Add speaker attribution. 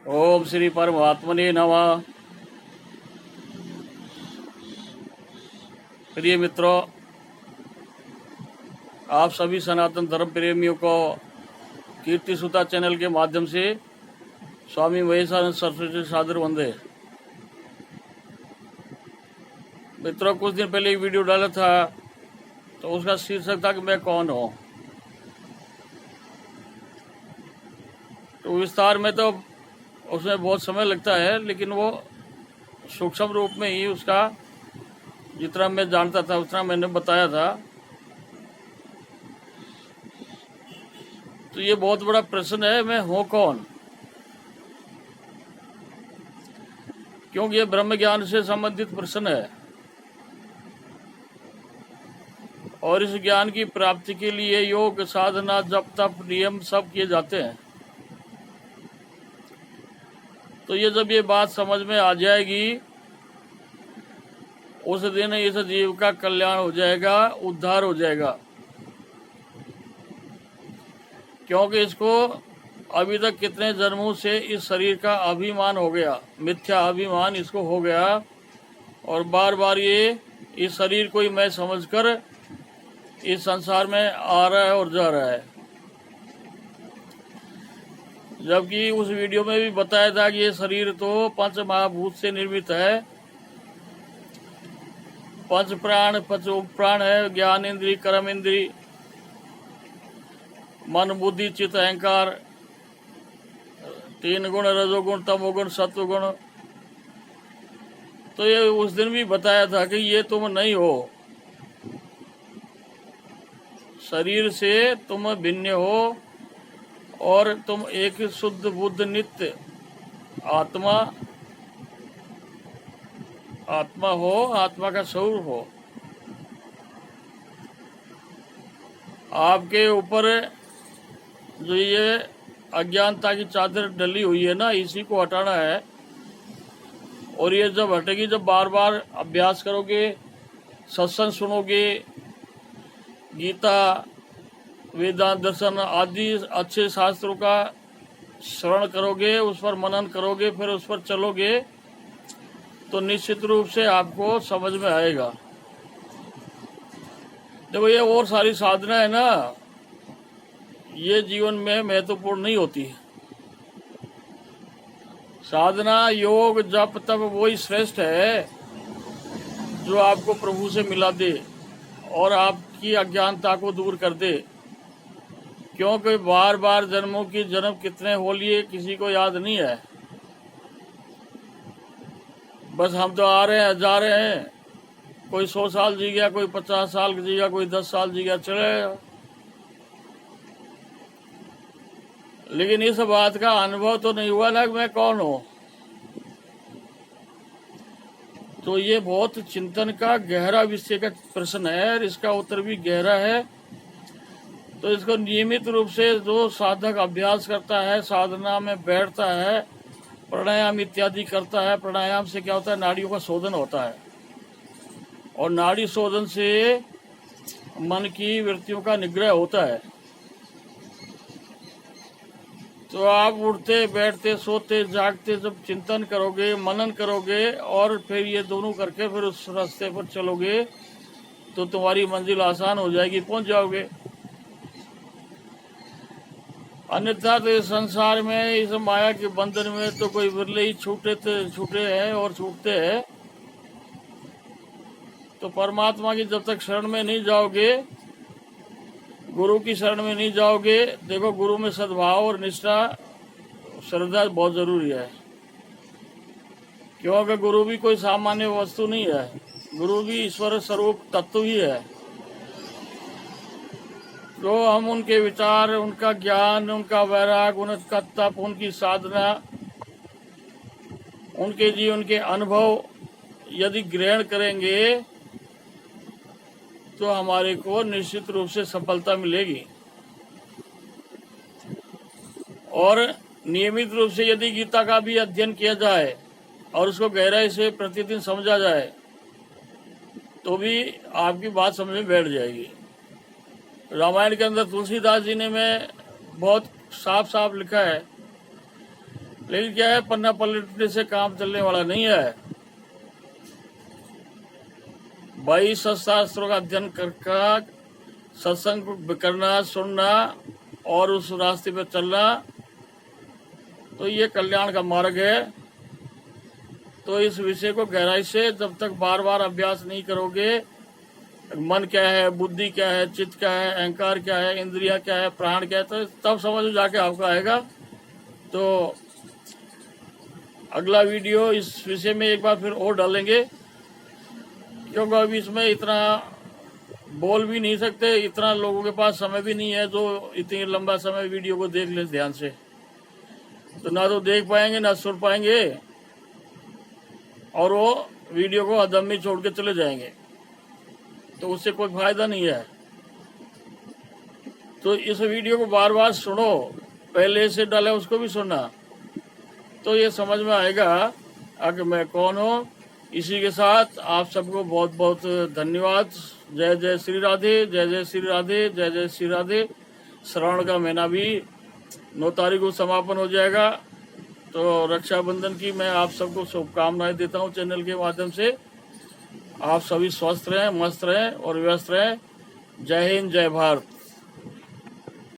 Speaker 1: ओम श्री परमात्मने नमः। प्रिय मित्रों, आप सभी सनातन धर्म प्रेमियों को कीर्ति सुता चैनल के माध्यम से स्वामी महेशानंद सरस्वती सादर वंदे। मित्रों, कुछ दिन पहले एक वीडियो डाला था तो उसका शीर्षक था कि मैं कौन हूँ। तो विस्तार में तो उसमें बहुत समय लगता है, लेकिन वो सूक्ष्म रूप में ही उसका जितना मैं जानता था उतना मैंने बताया था। तो ये बहुत बड़ा प्रश्न है, मैं हूँ कौन, क्योंकि ये ब्रह्म ज्ञान से संबंधित प्रश्न है और इस ज्ञान की प्राप्ति के लिए योग, साधना, जप, तप, नियम सब किए जाते हैं। तो ये जब ये बात समझ में आ जाएगी उस दिन इस जीव का कल्याण हो जाएगा, उद्धार हो जाएगा। क्योंकि इसको अभी तक कितने जन्मों से इस शरीर का अभिमान हो गया, मिथ्या अभिमान इसको हो गया, और बार बार ये इस शरीर को ही मैं समझकर इस संसार में आ रहा है और जा रहा है। जबकि उस वीडियो में भी बताया था कि ये शरीर तो पंच महाभूत से निर्मित है, पंच प्राण, पंच प्राण है, ज्ञान इंद्री, कर्म इंद्री, मन, बुद्धि, चित्त, अहंकार, तीन गुण, रजोगुण, तमोगुण, सत्वगुण। तो ये उस दिन भी बताया था कि ये तुम नहीं हो, शरीर से तुम भिन्न हो और तुम एक शुद्ध बुद्ध नित्य आत्मा हो, आत्मा का स्वरूप हो। आपके ऊपर जो ये अज्ञानता की चादर डली हुई है ना, इसी को हटाना है। और ये जब हटेगी, जब बार बार अभ्यास करोगे, सत्संग सुनोगे, गीता, वेदांत, दर्शन आदि अच्छे शास्त्रों का श्रवण करोगे, उस पर मनन करोगे, फिर उस पर चलोगे, तो निश्चित रूप से आपको समझ में आएगा। देखो, ये और सारी साधना है ना, ये जीवन में महत्वपूर्ण नहीं होती। साधना, योग, जप, तप वही श्रेष्ठ है जो आपको प्रभु से मिला दे और आपकी अज्ञानता को दूर कर दे। क्योंकि बार बार जन्मों की जन्म कितने हो लिए किसी को याद नहीं है। बस हम तो आ रहे हैं, जा रहे हैं। कोई 100 साल जी गया, कोई 50 साल जी गया, कोई 10 साल जी गया, चले गया। लेकिन इस बात का अनुभव तो नहीं हुआ ना कि मैं कौन हूं। तो ये बहुत चिंतन का गहरा विषय का प्रश्न है और इसका उत्तर भी गहरा है। तो इसको नियमित रूप से जो साधक अभ्यास करता है, साधना में बैठता है, प्राणायाम इत्यादि करता है। प्राणायाम से क्या होता है, नाड़ियों का शोधन होता है, और नाड़ी शोधन से मन की वृत्तियों का निग्रह होता है। तो आप उठते, बैठते, सोते, जागते जब चिंतन करोगे, मनन करोगे और फिर ये दोनों करके फिर उस रास्ते पर चलोगे, तो तुम्हारी मंजिल आसान हो जाएगी, पहुंच जाओगे। अन्यथा तो इस संसार में, इस माया के बंधन में तो कोई बिरले ही छूटे हैं और छूटते हैं। तो परमात्मा की जब तक शरण में नहीं जाओगे, गुरु की शरण में नहीं जाओगे, देखो गुरु में सद्भाव और निष्ठा, श्रद्धा बहुत जरूरी है। क्योंकि गुरु भी कोई सामान्य वस्तु नहीं है, गुरु भी ईश्वर स्वरूप तत्व ही है। तो हम उनके विचार, उनका ज्ञान, उनका वैराग, उनका तप, उनकी साधना, उनके जीवन के अनुभव यदि ग्रहण करेंगे तो हमारे को निश्चित रूप से सफलता मिलेगी। और नियमित रूप से यदि गीता का भी अध्ययन किया जाए और उसको गहराई से प्रतिदिन समझा जाए तो भी आपकी बात समझ में बैठ जाएगी। रामायण के अंदर तुलसीदास जी ने में बहुत साफ साफ लिखा है लेकिन क्या है, पन्ना पलटने से काम चलने वाला नहीं है भाई। सत्शास्त्रों का अध्ययन कर सत्संग करना, सुनना और उस रास्ते पे चलना, तो ये कल्याण का मार्ग है। तो इस विषय को गहराई से जब तक बार बार अभ्यास नहीं करोगे, मन क्या है, बुद्धि क्या है, चित्त क्या है, अहंकार क्या है, इंद्रिया क्या है, प्राण क्या है, तो तब समझ में जाके आपका आएगा। तो अगला वीडियो इस विषय में एक बार फिर और डालेंगे, क्योंकि अभी इसमें इतना बोल भी नहीं सकते, इतना लोगों के पास समय भी नहीं है जो इतनी लंबा समय वीडियो को देख ले ध्यान से। तो ना तो देख पाएंगे ना सुन पाएंगे, और वो वीडियो को अदम में छोड़ के चले जाएंगे, तो उससे कोई फायदा नहीं है। तो इस वीडियो को बार बार सुनो, पहले से डाले उसको भी सुनना, तो ये समझ में आएगा कि मैं कौन हूँ। इसी के साथ आप सबको बहुत बहुत धन्यवाद। जय जय श्री राधे, जय जय श्री राधे, जय जय श्री राधे। श्रावण का महीना भी 9 तारीख को समापन हो जाएगा, तो रक्षाबंधन की मैं आप सबको शुभकामनाएं देता हूं चैनल के माध्यम से। आप सभी स्वस्थ रहें, मस्त रहें और व्यस्त रहें। जय हिंद, जय भारत।